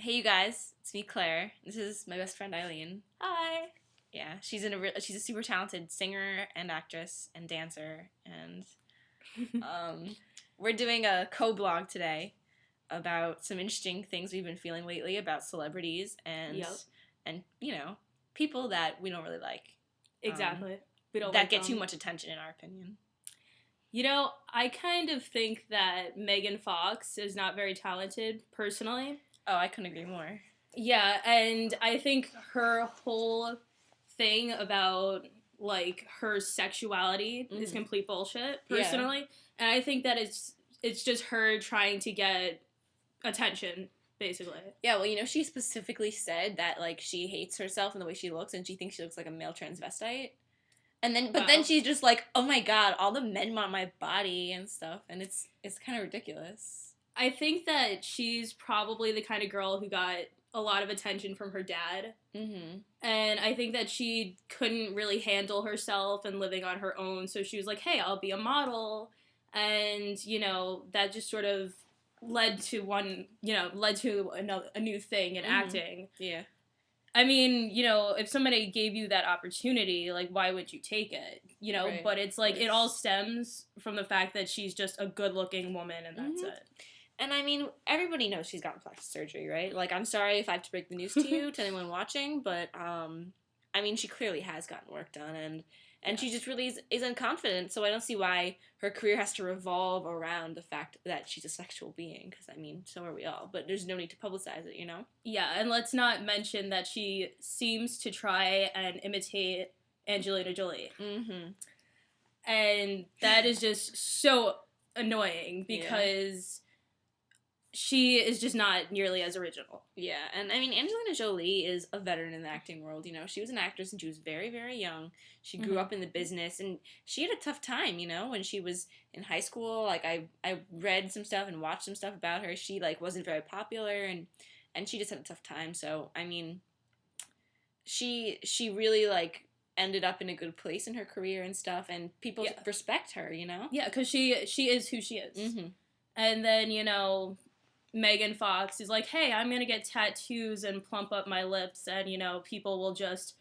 Hey, you guys, it's me, Claire. This is my best friend, Eileen. Hi. Yeah, she's a super talented singer and actress and dancer, and um, we're doing a co-blog today about some interesting things we've been feeling lately about celebrities and Yep. people that we don't really like. Exactly. We don't that like get too them. much attention, in our opinion. I kind of think that Megan Fox is not very talented, personally. Oh, I couldn't agree more. Yeah, and I think her whole thing about, her sexuality is complete bullshit, personally. Yeah. And I think that it's just her trying to get attention, basically. Yeah, well, she specifically said that, she hates herself and the way she looks, and she thinks she looks like a male transvestite. But then she's just like, oh my god, all the men want my body and stuff, and it's kind of ridiculous. I think that she's probably the kind of girl who got a lot of attention from her dad. Mm-hmm. And I think that she couldn't really handle herself and living on her own, so she was like, hey, I'll be a model. And, that just sort of led to a new thing in acting. Yeah. I mean, if somebody gave you that opportunity, why would you take it? Right. But it's it all stems from the fact that she's just a good-looking woman, and that's it. And I mean, everybody knows she's gotten plastic surgery, right? I'm sorry if I have to break the news to you, to anyone watching, but, she clearly has gotten work done, and she just really is unconfident, so I don't see why her career has to revolve around the fact that she's a sexual being, because, so are we all, but there's no need to publicize it, Yeah, and let's not mention that she seems to try and imitate Angelina Jolie. Mm-hmm. And that is just so annoying, because she is just not nearly as original. Yeah, and Angelina Jolie is a veteran in the acting world, She was an actress and she was very, very young. She grew up in the business, and she had a tough time, when she was in high school. I read some stuff and watched some stuff about her. She, wasn't very popular, and she just had a tough time. So, she really, ended up in a good place in her career and stuff, and people respect her, Yeah, because she is who she is. Mm-hmm. And then, Megan Fox is like, hey, I'm going to get tattoos and plump up my lips, and, people will just,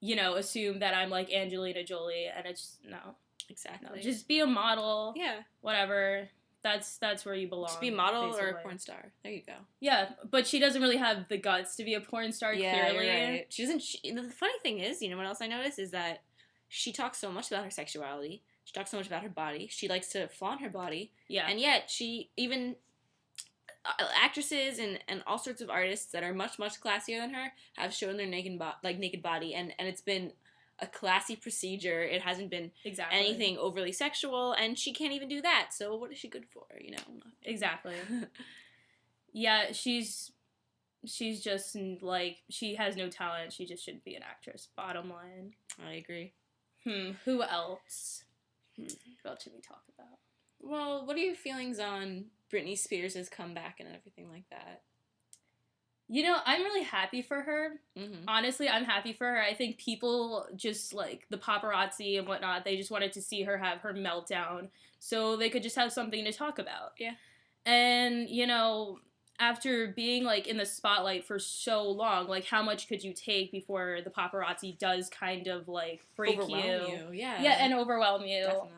assume that I'm like Angelina Jolie, and it's, no. Exactly. No, just be a model. Yeah. Whatever. That's where you belong. Just be a model, basically. Or a porn star. There you go. Yeah, but she doesn't really have the guts to be a porn star, clearly. You're right. She doesn't, the funny thing is, what else I noticed is that she talks so much about her sexuality. She talks so much about her body. She likes to flaunt her body. Yeah. And yet, she even... actresses and all sorts of artists that are much, much classier than her have shown their naked body, and it's been a classy procedure. It hasn't been anything overly sexual, and she can't even do that, so what is she good for, Exactly. Yeah, she's just, she has no talent. She just shouldn't be an actress, bottom line. I agree. Who else? What should we talk about? Well, what are your feelings on Britney Spears' comeback and everything like that? I'm really happy for her. Mm-hmm. Honestly, I'm happy for her. I think people just, the paparazzi and whatnot, they just wanted to see her have her meltdown so they could just have something to talk about. Yeah. And, after being, in the spotlight for so long, how much could you take before the paparazzi does kind of, break overwhelm you. Yeah. Yeah, and overwhelm you. Definitely.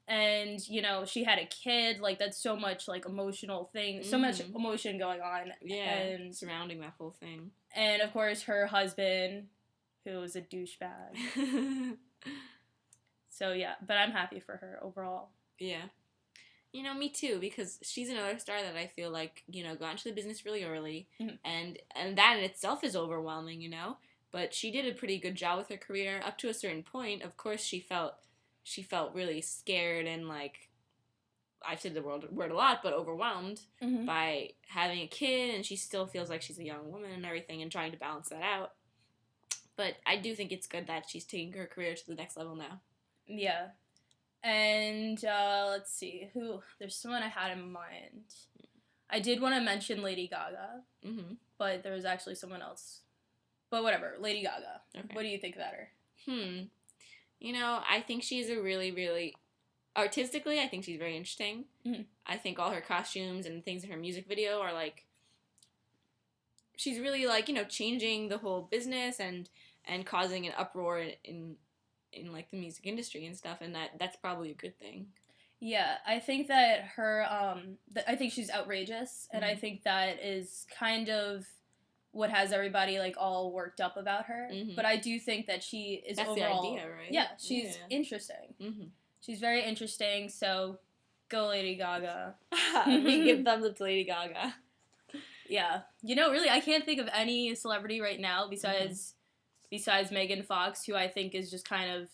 And, she had a kid, that's so much, emotional thing, so much emotion going on. Yeah, and surrounding that whole thing. And, of course, her husband, who was a douchebag. So, yeah, but I'm happy for her overall. Yeah. Me too, because she's another star that I feel got into the business really early, and that in itself is overwhelming, but she did a pretty good job with her career up to a certain point. Of course, she felt really scared and, I've said the word a lot, but overwhelmed by having a kid, and she still feels like she's a young woman and everything, and trying to balance that out. But I do think it's good that she's taking her career to the next level now. Yeah. And, let's see, there's someone I had in mind. I did want to mention Lady Gaga, but there was actually someone else. But whatever, Lady Gaga. Okay. What do you think about her? I think she's a really, really... Artistically, I think she's very interesting. I think all her costumes and things in her music video are, she's really, like, you know, changing the whole business and causing an uproar in like the music industry and stuff, and that's probably a good thing. Yeah, I think that her, I think she's outrageous, and I think that is kind of what has everybody, like, all worked up about her. But I do think that she is that's overall... the idea, right? Yeah, she's interesting. She's very interesting, so go Lady Gaga. We give thumbs up to Lady Gaga. Yeah. You know, really, I can't think of any celebrity right now besides Megan Fox, who I think is just kind of...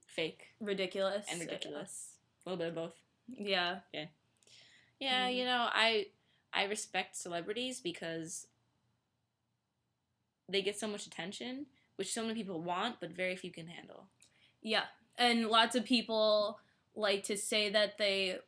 fake. Ridiculous. And ridiculous. A little bit of both. Yeah. Yeah, you know, I respect celebrities because they get so much attention, which so many people want, but very few can handle. Yeah. And lots of people like to say that they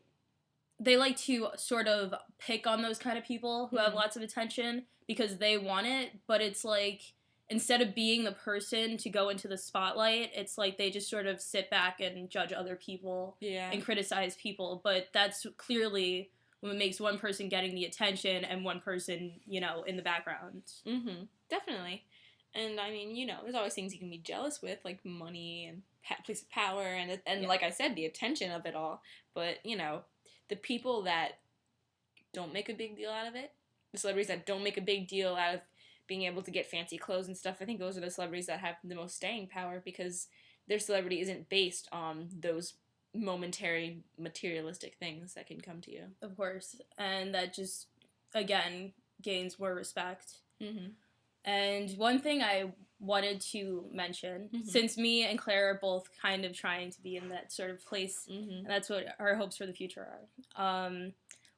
like to sort of pick on those kind of people who have lots of attention because they want it, but it's like, instead of being the person to go into the spotlight, it's like they just sort of sit back and judge other people and criticize people. But that's clearly what makes one person getting the attention and one person, you know, in the background. Definitely. And, I mean, you know, there's always things you can be jealous with, like money and place of power and like I said, the attention of it all. But, you know, the people that don't make a big deal out of it, the celebrities that don't make a big deal out of being able to get fancy clothes and stuff, I think those are the celebrities that have the most staying power because their celebrity isn't based on those momentary materialistic things that can come to you. Of course. And that just, again, gains more respect. And one thing I wanted to mention, since me and Claire are both kind of trying to be in that sort of place, and that's what our hopes for the future are,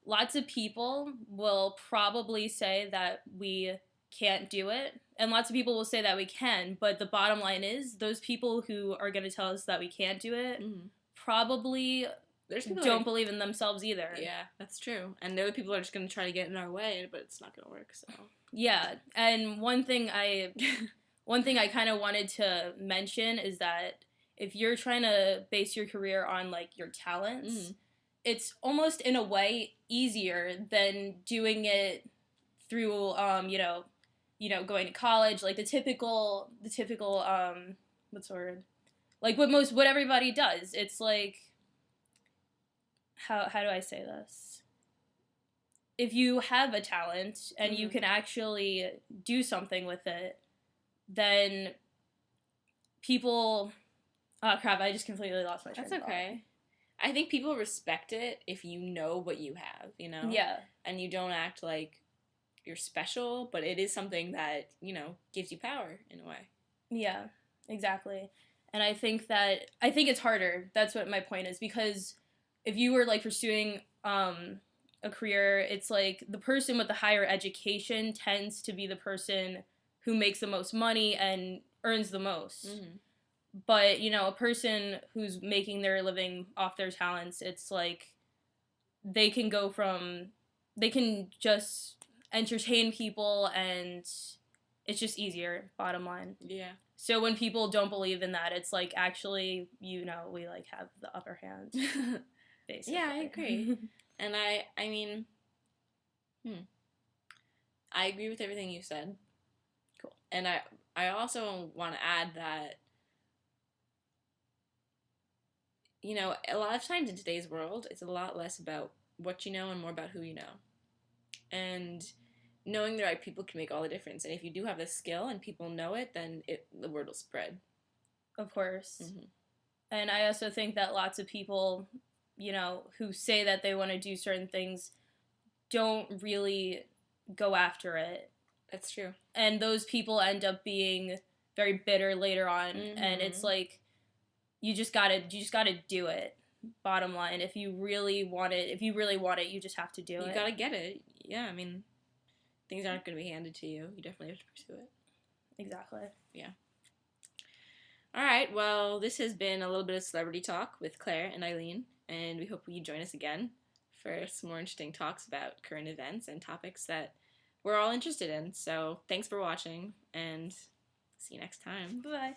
lots of people will probably say that we can't do it, and lots of people will say that we can, but the bottom line is those people who are going to tell us that we can't do it probably don't believe in themselves either. Yeah, that's true. And the other people are just going to try to get in our way, but it's not going to work, so... Yeah, and one thing I kind of wanted to mention is that if you're trying to base your career on, like, your talents, it's almost in a way easier than doing it through, you know, going to college, like the typical, what's the word? Like what everybody does. It's like, how do I say this? If you have a talent and you can actually do something with it, then people... Oh, crap, I just completely lost my train of thought. That's okay. I think people respect it if you know what you have, you know? Yeah. And you don't act like you're special, but it is something that, you know, gives you power in a way. Yeah, exactly. And I think it's harder. That's what my point is, because if you were, like, pursuing a career, it's like the person with the higher education tends to be the person who makes the most money and earns the most. But, you know, a person who's making their living off their talents, it's like they can just entertain people, and it's just easier, bottom line. Yeah. So when people don't believe in that, it's like, actually, you know, we, like, have the upper hand, basically. Yeah, I agree. And I mean, I agree with everything you said. Cool. And I also want to add that, you know, a lot of times in today's world, it's a lot less about what you know and more about who you know. And knowing the right people can make all the difference. And if you do have the skill and people know it, then the word will spread. Of course. And I also think that lots of people, you know, who say that they want to do certain things don't really go after it. That's true. And those people end up being very bitter later on, and it's like, you just gotta do it. Bottom line, if you really want it, you just have to do it. You gotta get it. Yeah, I mean, things aren't gonna be handed to you. You definitely have to pursue it. Exactly. Yeah. All right. Well, this has been a little bit of celebrity talk with Claire and Eileen, and we hope you join us again for some more interesting talks about current events and topics that we're all interested in. So thanks for watching, and see you next time. Bye.